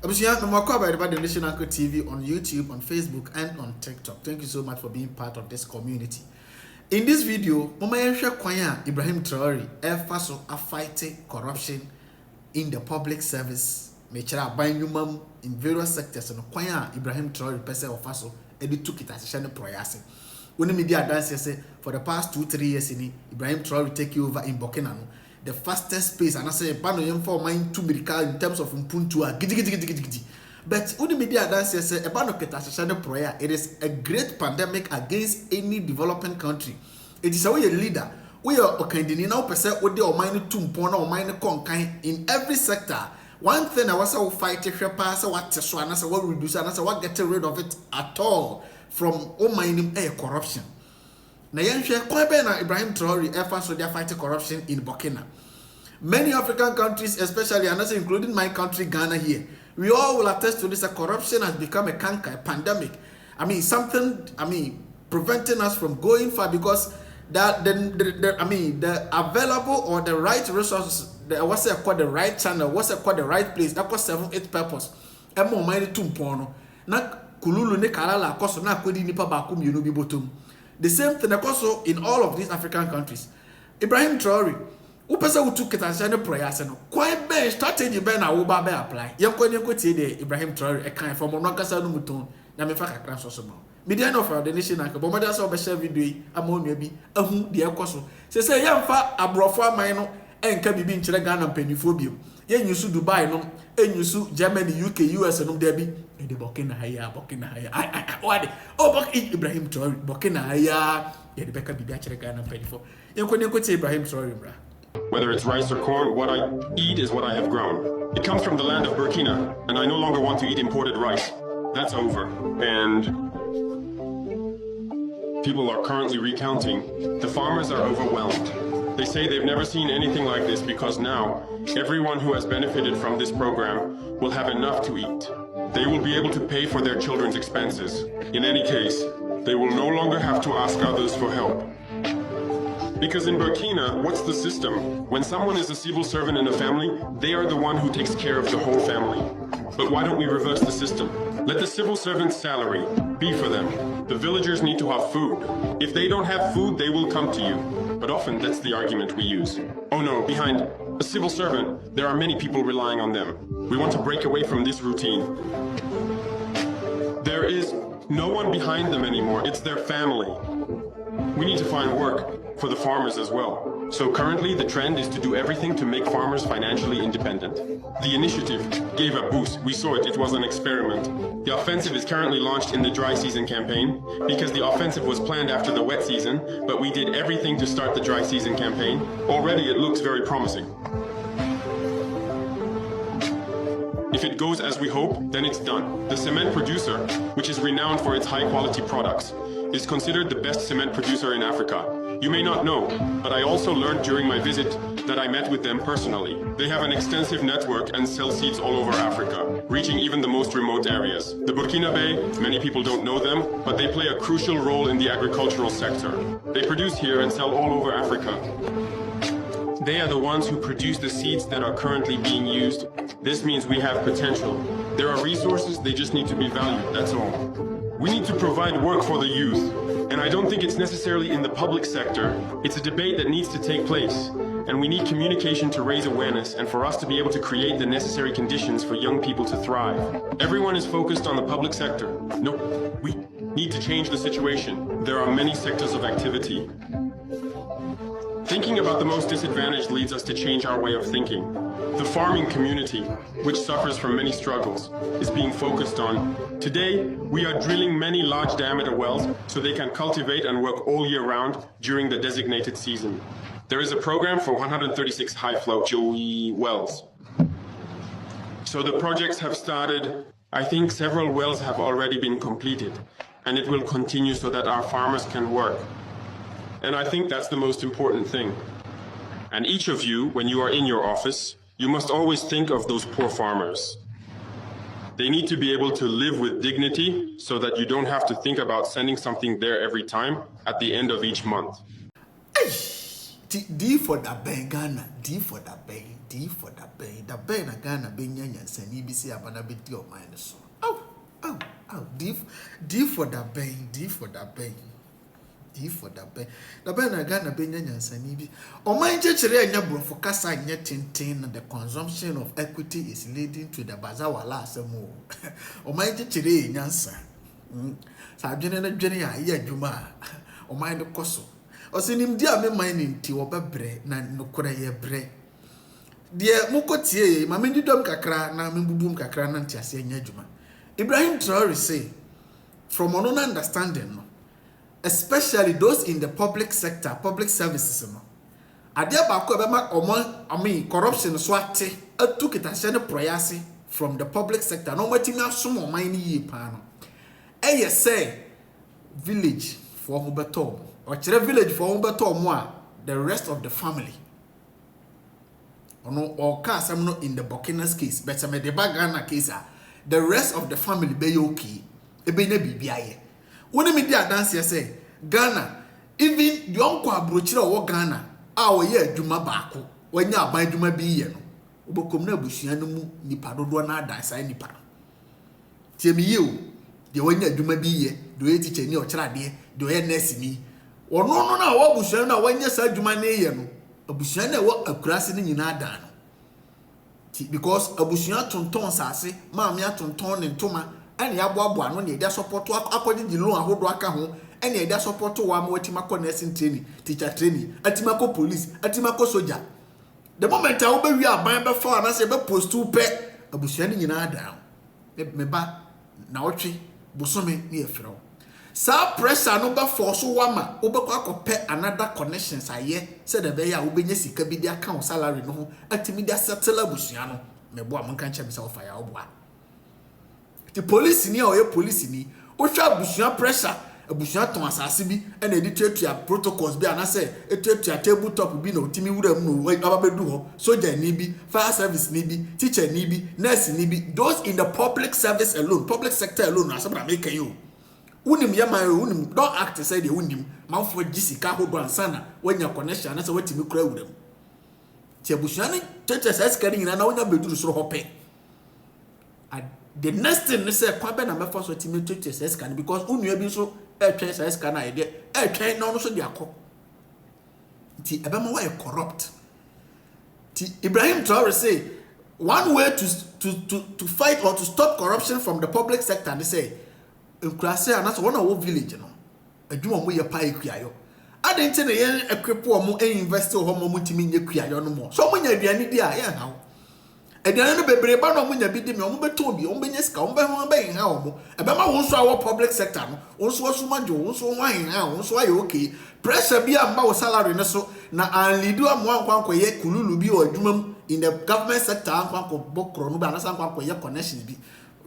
About the National TV on YouTube, on Facebook, and on TikTok. Thank you so much for being part of this community. In this video, Ibrahim Traore Faso are fighting corruption in the public service. In various sectors, and Ibrahim Traore person of Faso took it as a channel proyase. When the media dance say for the past 2-3 years, Ibrahim Traore take over in Burkina Faso. The fastest pace, and I say, Pano for mine to medical in terms of Mpuntua, giddy. But when the media dance say, a Pano Ketasha prayer, it is a great pandemic against any developing country. It is a way a leader. We are okay, now percent with the Omani Tumpona or mine conkind in every sector. One thing I was a fight if you pass what Teswana, so what reduce, and I what get rid of it at all from mining air corruption. Ibrahim Traore efforts to fight corruption in Burkina. Many African countries, especially and also including my country Ghana here, we all will attest to this. Corruption has become a canker, a pandemic. Preventing us from going far because the available or the right resources, what's it called, the right channel, what's it called, the right place, that was 7-8 purpose. Emo mind tumpono. Na kululu ne kalala koso na kwedi nipa bakum yunubi botum. The same thing also in all of these African countries. Ibrahim Traore, who person who took it as a prayer, quite bad strategy ben a uba be apply. Yanko the Ibrahim Traore a kind from Monocasa no muton, Namifaka class or some. Median of the nation, but mother saw a share video among maybe a who the Akoso. Say, young fa a brofa minor and can be being Chilegan and pennyphobium. Yen you su Dubai no, and you su Germany, UK, US, and Debbie. The Burkina Haya. Ibrahim Traore, Burkina Haya. The Becca be actually Ghana paid for. You couldn't say Ibrahim Traore. Whether it's rice or corn, what I eat is what I have grown. It comes from the land of Burkina, and I no longer want to eat imported rice. That's over. And people are currently recounting. The farmers are overwhelmed. They say they've never seen anything like this because now everyone who has benefited from this program will have enough to eat. They will be able to pay for their children's expenses. In any case, they will no longer have to ask others for help. Because in Burkina, what's the system? When someone is a civil servant in a family, they are the one who takes care of the whole family. But why don't we reverse the system? Let the civil servant's salary be for them. The villagers need to have food. If they don't have food, they will come to you. But often that's the argument we use. Oh no, behind a civil servant, there are many people relying on them. We want to break away from this routine. There is no one behind them anymore. It's their family. We need to find work for the farmers as well. So currently the trend is to do everything to make farmers financially independent. The initiative gave a boost. We saw it. It was an experiment. The offensive is currently launched in the dry season campaign because the offensive was planned after the wet season, but we did everything to start the dry season campaign. Already it looks very promising. If it goes as we hope, then it's done. The cement producer, which is renowned for its high-quality products, is considered the best cement producer in Africa. You may not know, but I also learned during my visit that I met with them personally. They have an extensive network and sell seeds all over Africa, reaching even the most remote areas. The Burkina Faso, many people don't know them, but they play a crucial role in the agricultural sector. They produce here and sell all over Africa. They are the ones who produce the seeds that are currently being used. This means we have potential. There are resources, they just need to be valued, that's all. We need to provide work for the youth. And I don't think it's necessarily in the public sector. It's a debate that needs to take place. And we need communication to raise awareness and for us to be able to create the necessary conditions for young people to thrive. Everyone is focused on the public sector. No, we need to change the situation. There are many sectors of activity. Thinking about the most disadvantaged leads us to change our way of thinking. The farming community, which suffers from many struggles, is being focused on. Today, we are drilling many large diameter wells so they can cultivate and work all year round during the designated season. There is a program for 136 high-flow wells. So the projects have started. I think several wells have already been completed, and it will continue so that our farmers can work. And I think that's the most important thing. And each of you, when you are in your office, you must always think of those poor farmers. They need to be able to live with dignity so that you don't have to think about sending something there every time at the end of each month. D for the bang, Ghana. D for the bang. D D for the bay na Ghana benya nyansani bi si abana bedi o man so. Oh. D for the bay, D for the bay. D for the bay. The bay na Ghana benya nyansani bi. O man chechere anya brofo kasa anya tintin na the consumption of equity is leading to the bazawala asemo. O man chechere nyansa. Sa adwene na dwene ya ye adwuma. O man de koso. O se nim dia me man nti wo bebre na nokora ye bre. Die mukotie ma mendidom kakra na membubum kakra na ntiase anya adwuma. Ibrahim Traore say from an understanding, especially those in the public sector, public services, adia ba ko be ma corruption so ate atu kitase ne proyase from the public sector no matimi asom o man ni yi pa no eye say village for ho beto o kire village for ho beto mo a the rest of the family ono o ka asem no in the Burkina's case but me the Ghana case the rest of the family be okay ebe na bibia ye woni me dia dance say Ghana even the uncle abrochire wo Ghana a wo ye adwuma baako wanya aban adwuma bi ye no obokom na abusua no mu nipa dodo na adansa nipa tie me ye o de wanya adwuma bi ye do ye teacher ni o kira de do ye nurse ni ono no na wo abusua na wanya sa adwuma na ye no abusua na wo akurase ni nyina adan no because abusua tonton sase maami atonton ne ntoma ene aboabo ano ne dia support akodi loan ahodo aka ho ene dia support wa ma watima ko nursing training teacher training atima ko police atima ko soldier the moment a wo be wi aban be fa na se be post tu pe abusua ne nyina adan me ba na otwe bosome ne efrɛ sa pressure no be force wa ma wo be kwa akopɛ another connections aye said the be ya wo benya sika bi dia account salary no ho atimi dia settle abusua no me bo am kan kyem se wo fa ya wo bo the police ni o ye police ni wo hwa abusua pressure abusua ton asase bi e na edituatua protocols bi anase etuatua table top bi na otimi wuram no aba bedu ho soldier ni bi fire service ni bi teacher ni bi nurse ni bi those in the public service alone public sector alone asabra make you unim yama unim don't act say the unim manfo gisika hodo ansana wanya connection na say watimi kura wuram ti abusua ni teacher say skari nyina na wanya beduru soro hope the next thing say kwa be na me for so timi teacher say skari because unua bi so twen say skari na ide twen na no so de akọ ti ebe ma why corrupt ti Ibrahim Traore say one way to fight or to stop corruption from the public sector they say nkurase anaso wona wo village no adwuma mo ye pa ekuayo adenti na ye ekwepo mo invest ho mo timi nye kuayo no mo so mo nya aduane di a ye ha aduane no bebre ba no mo nya bi di me mo beto bi mo benya sika mo be ho be ha mo ebe ma wo so awo public sector no wo so sumajo wo so ho ha wo so aye okay pressure bi am ba wo salary no so na an lidu am kwankwa ye kululu bi o adwuma in the government sector kwankwa bokro no ba na san kwankwa ye connection bi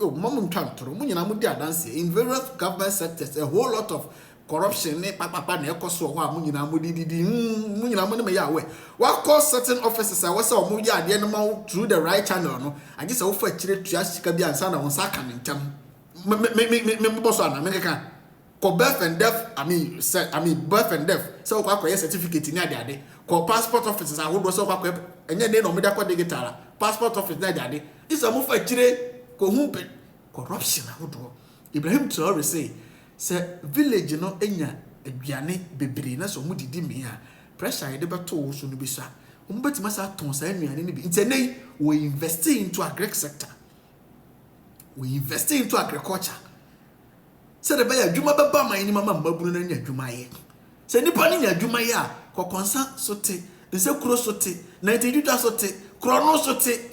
oh mom ntwantoro munyina mudi adanse in various government sectors a whole lot of corruption ne papa na ekoso ho a munyina mudi munyina mo ne me ya we what cause certain officers I was o mu ya ade no ma through the right channel no age se wo fa kire tua sika bi ansa na won sa ka ntam me boso ana me kan ko birth and death I mean birth and death so kwa kwa certificate ni ade ko passport officers ahodo so kwa enye ne no me da kwa digital passport office na ade isa mo fa kire ko humpe corruption ahodo Ibrahim Traore say village no enya aduane bebre na so mudidi me a pressure de beto so no bisa umbetima sa ton sa anuane ne bi ntenei we invest into agric sector we invest into agriculture say the buy adwuma baba man ni mama mbabunu na nya adwuma ye say nipa ni nya adwuma ye a kokonsa sote de se kuro sote na etidwa sote kuro no sote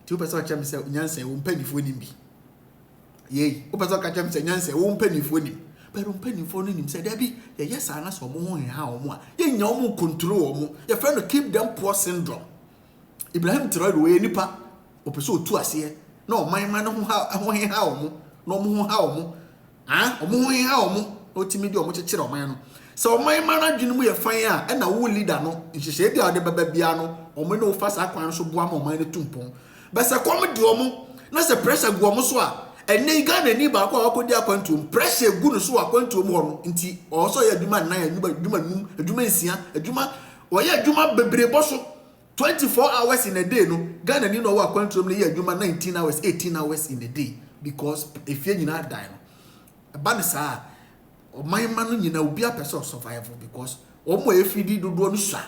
ti o pesa cha me say nyanse wo mpanifo ni bi ye o pesa ka cha me say nyanse wo mpanifo ni pero mpanifo ni nim say da bi ye yes ana so mo ho ha o mo a ye nya o mo control o mo ye friend keep them poor syndrome Ibrahim Traore we nipa o pesa o tu ase na o man no ho ha o mo no mo ho ha o mo o mo ho ha o mo o timi di o mo kekere o man no so o man na dwene mu ye fan a na wo leader no nhihye bia o de baba bia no o mo no fa sa kwan so boa ma o man no tumpon basa kom di o mo na se pressure gu o mo so a ene Ghana ni ba kwa akodi akwantu pressure gu no so akwantu mo ho nti o so ya adwuma nan adwuma num adwuma nsia adwuma o ya adwuma bebre bo so 24 hours in a day no Ghana ni no wa kwantom na ye adwuma 19 hours 18 hours in a day because if you nyina die no ba ne saa o man no nyina obi a person survival because omo e feed dodo no sha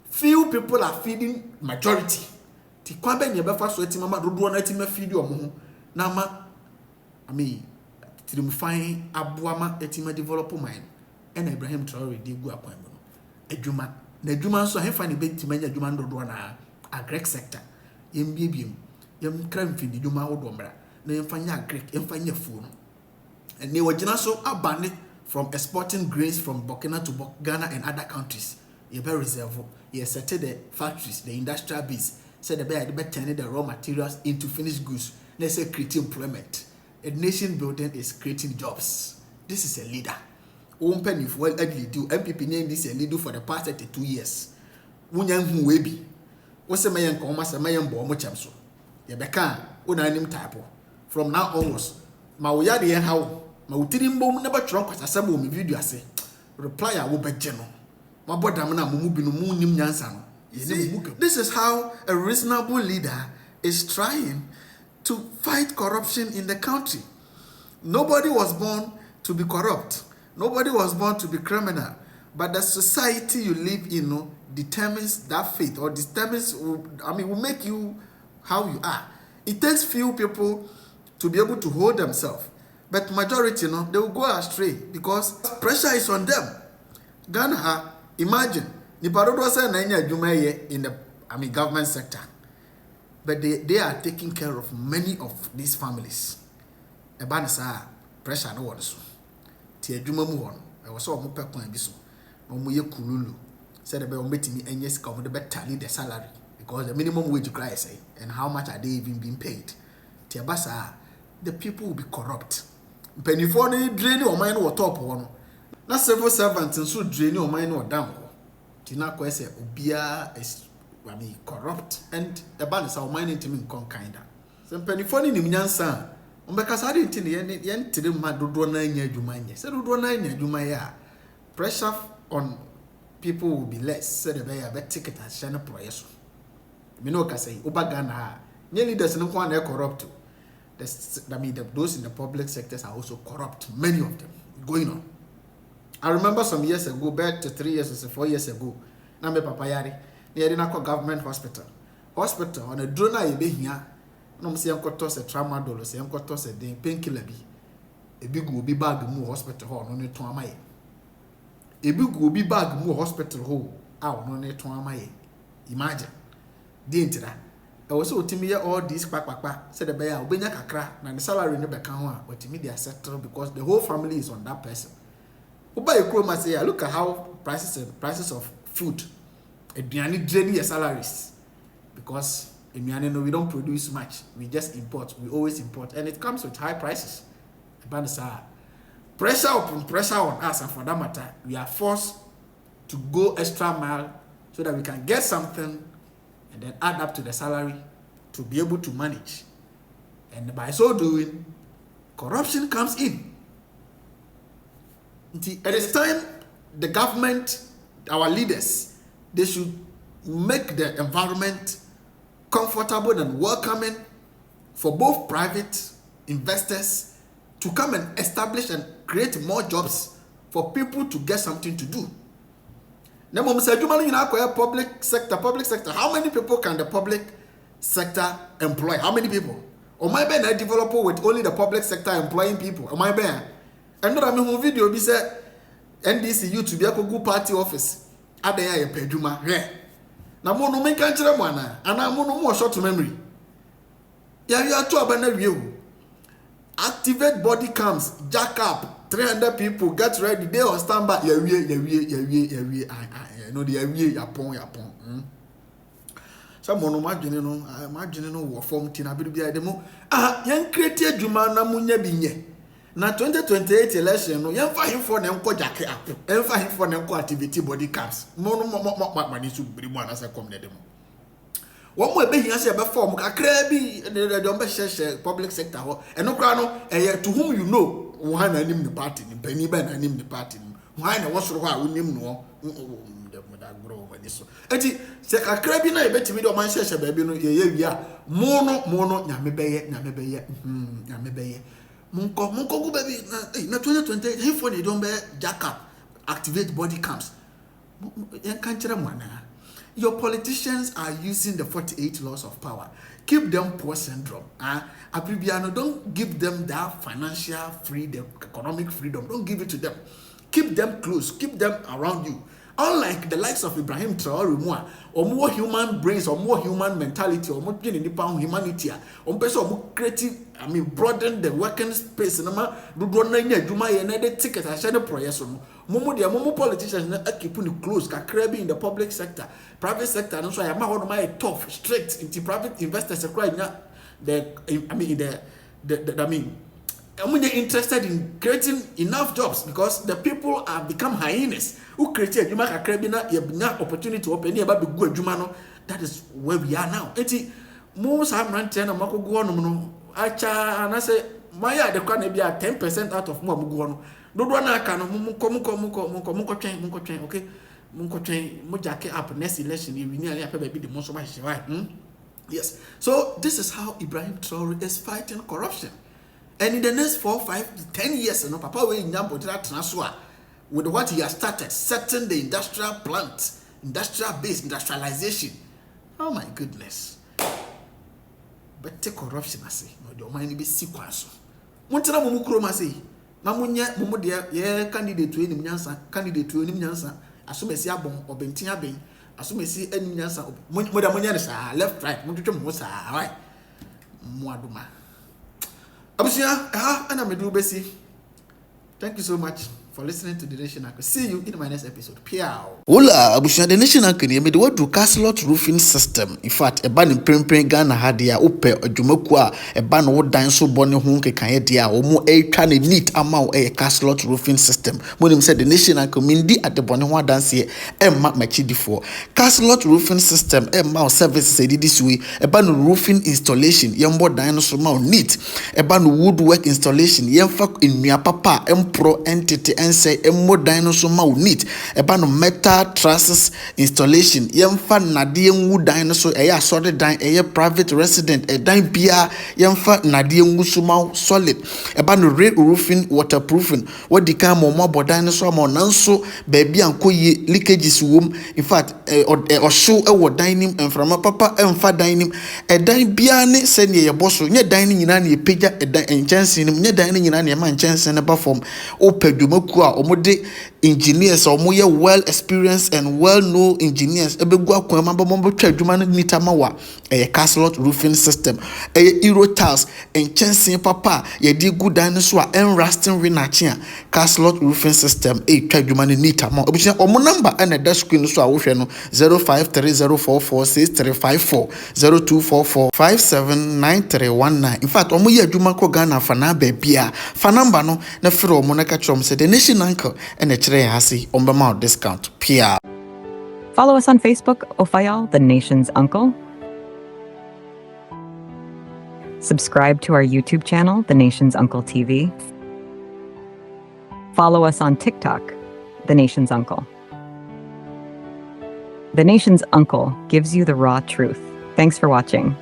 few people are feeding majority ti kwa be nyebe fa so etima ma dodo na etima feed omo ho na ma I mean tirim fine aboama etima develop mind and Ibrahim Traore dey go akwan no adwuma na adwuma nso hefa ne betima nya adwuma dodo na agric sector yembiem yem kram feed adwuma wo domra na yemfa nya agric yemfa nya fu no and ne wagina so abane from exporting grains from Burkina to Ghana and other countries. You better reserve. You settle the factories, the industrial base. Say the better turn the raw materials into finished goods. Let's say create employment. A nation building is creating jobs. This is a leader. Open if well ugly do. MPP name this a leader for the past 32 years. Wunyang who we be. What's a mayan commas a mayan bomb chamso? You becan, unanim type. From now onwards, Mauyadi and how. Ma utirimbo never trunk as assemble me video say reply I will be general my brother na mumu binu mu nim nyansa no. This is how a reasonable leader is trying to fight corruption in the country. Nobody was born to be corrupt, nobody was born to be criminal, but the society you live in determines that fate or determines will make you how you are. It takes few people to be able to hold themselves. But majority, they will go astray because pressure is on them. Ghana, imagine, Niparodo say Nanya Jumaye in the government sector. But they are taking care of many of these families. Ebanisa pressure no one so. Tia Juma mu on. I was so much point biso. Omuye kululu. Said about meeting me and yes, come the better the salary because the minimum wage cry say and how much are they even being paid? Tia basa, the people will be corrupt. Penifo ni drain o man no top ho na civil servants nso drain o man no down ho tina kwa say obia is corrupt and e ba nsa o man ntimi nkon kinda se penifo ni nim nyansa o be kasa de ntini ye ntire ma dodo na anya adwuma nye se dodo na anya adwuma ya pressure on people will be less said the be ticket as shana proyeso me no ka say obaga na nye leaders no kwa na corrupt. Those in the public sectors are also corrupt, many of them going on. I remember some years ago, back to 3 years or 4 years ago, na me papa yari, near the government hospital on a drone I be here, no see uncle toss a tramadol, say uncle toss a painkiller be a big will be bag more hospital hall, no need to amay. A big will be bag more hospital hall, out no need to amay. Imagine, didn't that? I was so timid all these papa said the bear obenya kakra na the salary no beka ho a but they are settled because the whole family is on that person. Uba you say look at how prices of food aduane drain your salaries because aduane no we don't produce much, we just import, we always import and it comes with high prices. Pressure upon pressure on us, and for that matter we are forced to go extra mile so that we can get something and then add up to the salary to be able to manage. And by so doing, corruption comes in. At this time, the government, our leaders, they should make the environment comfortable and welcoming for both private investors to come and establish and create more jobs for people to get something to do. Now, public sector. How many people can the public sector employ? How many people? Or my ben a developer with only the public sector employing people? Or my ben? And not a video be said NDC you to be a good party office. At the eye peduma. Now, mono make country mana, and I'm more short memory. Yeah, you are too abandoned view. Activate body cams, jack up. 300 people get ready. They on standby. I know the yapon. Someone imagine no form tina bi dia demo. Yan create juma na munya binye. Na 2028 election no yan fa him for na enko jack up. Yan fa him for na enko activity body cams. Mono mani su biri mu ana se come na demo. One more be here say be form kakra bi the don be share public sector ho. Eno kra no to whom you know. Why na nim the party ni pani ba na nim the party ni why na wosoro ho a wonim no grow over this. Eti se kakra bi na yebetimi de o man hye baabi no ye wi a mo no nyame beye nyame beye monko go baabi na 2020 he for they don't be jack up activate body camps. Yan kan kire mo na your politicians are using the 48 laws of power. Keep them poor syndrome. Abribiano, don't give them that financial freedom, economic freedom. Don't give it to them. Keep them close. Keep them around you. Unlike the likes of Ibrahim Traore, or more human brains, or more human mentality, or more humanity, or more creative, broaden the working space. Do ticket. I share the project. Momo politicians keep close, can in the public sector, private sector, and so I am my tough, strict into private investors. I'm interested in creating enough jobs because the people have become hyenas who created you make a crabina, you have opportunity to open here, but be good jumano. That is where we are now. Eti most I'm ranting and Mako Guano, Acha, and I say, Maya, the can be 10% out of more Muguano. No one I can Munko train, okay? Munko train, Mujake up next election, you nearly have to be the most of my right? Yes. So this is how Ibrahim Traore is fighting corruption. And in the next 4, 5 to 10 years, Papa will transfer with what he has started, setting the industrial plant, industrial base, industrialization. Oh my goodness. But take corruption, I say. No, your mind be sequence. Montana Mumukroma say, Namunya Mumudia, yeah, candidate to any Nyansa, candidate to any Nyansa, assume a Siabon or Bentia Bay, assume a see any Nyansa, Mudamunya, left, right, Mutum was right. Muaduma. Abusia, and I'm a do Bessie. Thank you so much for listening to the Nation Anchor. See you in my next episode. Piao. Hola, Abusia, the Nation Anchor, you made the word to Castle Roofing System. In fact, a ban in Prim Ghana had the Upe, a Jumokwa, a ban would dine so bonny hunke can dia, or more a can neat amount a Castle Roofing System. When him said the Nation Anchor, Mindy at the Bonnewa dance here, and Mark Machidi for Castle Roofing System, and Mount Services said this way, a ban roofing installation, Yambo dinosaur mount neat, a ban woodwork installation, Yamfak in Mia Papa, Pro entity. And say a more dinosaur mount neat a ban of metal trusses installation yemfa nadie wood dinosaur a solid dine a private resident a dine bia yemfa nadie suma solid a ban of red roofing waterproofing what the kind of more dinosaur more nanso baby and koye leakages womb in fact or show a dining and from a papa and fa dining a dine bia ne send ye boss nye dining in any page a chance in nye dining in any man chance and a form open Omode engineers or more well experienced and well known engineers ebegwa kwama bombo twadwuma no nitamawa a castle roofing system a euro tiles and chancing papa ye di good dinosaur and rusting renachia castle roofing system a twadwuma no nitama obusia omo number and a screen so a wo hwe no 0530446354 0244579319 in fact omo ye adwuma ko Ghana fa na ba bia fa number no na fere omo na ka chom say the Nation Anchor and a chere hasi on the discount. Pia. Follow us on Facebook, Ofayal, the Nation's Uncle. Subscribe to our YouTube channel, The Nation's Uncle TV. Follow us on TikTok, The Nation's Uncle. The Nation's Uncle gives you the raw truth. Thanks for watching.